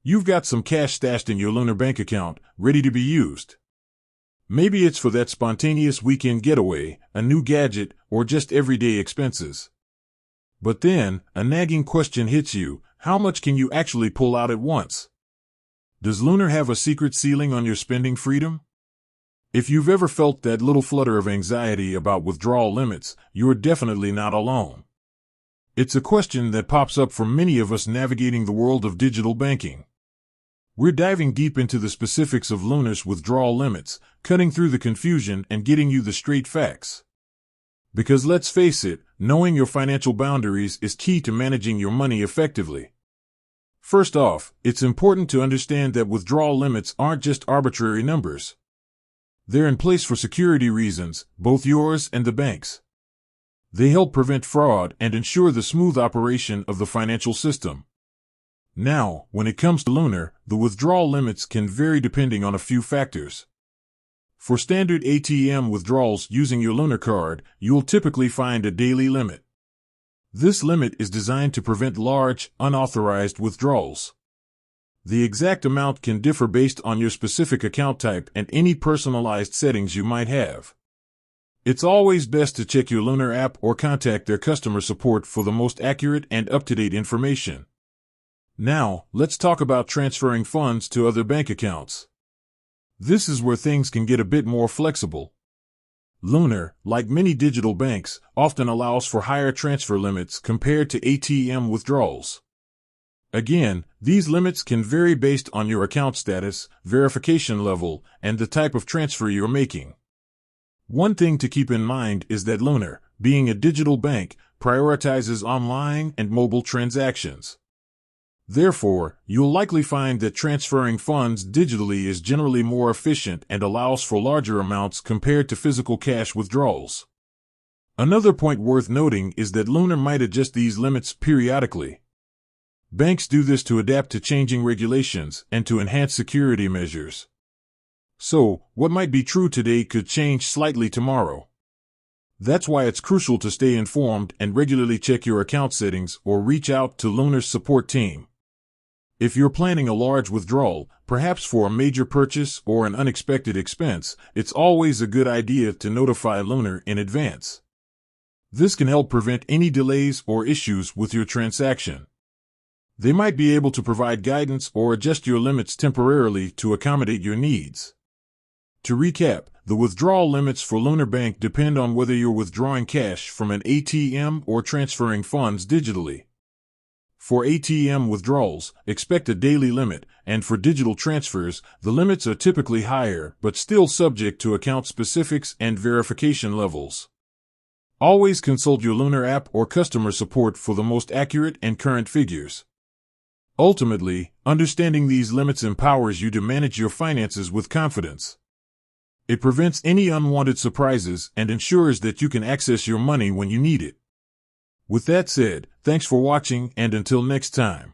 You've got some cash stashed in your Lunar bank account, ready to be used. Maybe it's for that spontaneous weekend getaway, a new gadget, or just everyday expenses. But then, a nagging question hits you: how much can you actually pull out at once? Does Lunar have a secret ceiling on your spending freedom? If you've ever felt that little flutter of anxiety about withdrawal limits, you're definitely not alone. It's a question that pops up for many of us navigating the world of digital banking. We're diving deep into the specifics of Lunar's withdrawal limits, cutting through the confusion and getting you the straight facts. Because let's face it, knowing your financial boundaries is key to managing your money effectively. First off, it's important to understand that withdrawal limits aren't just arbitrary numbers. They're in place for security reasons, both yours and the bank's. They help prevent fraud and ensure the smooth operation of the financial system. Now, when it comes to Lunar, the withdrawal limits can vary depending on a few factors. For standard ATM withdrawals using your Lunar card, you'll typically find a daily limit. This limit is designed to prevent large, unauthorized withdrawals. The exact amount can differ based on your specific account type and any personalized settings you might have. It's always best to check your Lunar app or contact their customer support for the most accurate and up-to-date information. Now, let's talk about transferring funds to other bank accounts. This is where things can get a bit more flexible. Lunar, like many digital banks, often allows for higher transfer limits compared to ATM withdrawals. Again, these limits can vary based on your account status, verification level, and the type of transfer you're making. One thing to keep in mind is that Lunar, being a digital bank, prioritizes online and mobile transactions. Therefore, you'll likely find that transferring funds digitally is generally more efficient and allows for larger amounts compared to physical cash withdrawals. Another point worth noting is that Lunar might adjust these limits periodically. Banks do this to adapt to changing regulations and to enhance security measures. So, what might be true today could change slightly tomorrow. That's why it's crucial to stay informed and regularly check your account settings or reach out to Lunar's support team. If you're planning a large withdrawal, perhaps for a major purchase or an unexpected expense, it's always a good idea to notify Lunar in advance. This can help prevent any delays or issues with your transaction. They might be able to provide guidance or adjust your limits temporarily to accommodate your needs. To recap, the withdrawal limits for Lunar Bank depend on whether you're withdrawing cash from an ATM or transferring funds digitally. For ATM withdrawals, expect a daily limit, and for digital transfers, the limits are typically higher but still subject to account specifics and verification levels. Always consult your Lunar app or customer support for the most accurate and current figures. Ultimately, understanding these limits empowers you to manage your finances with confidence. It prevents any unwanted surprises and ensures that you can access your money when you need it. With that said, thanks for watching, and until next time.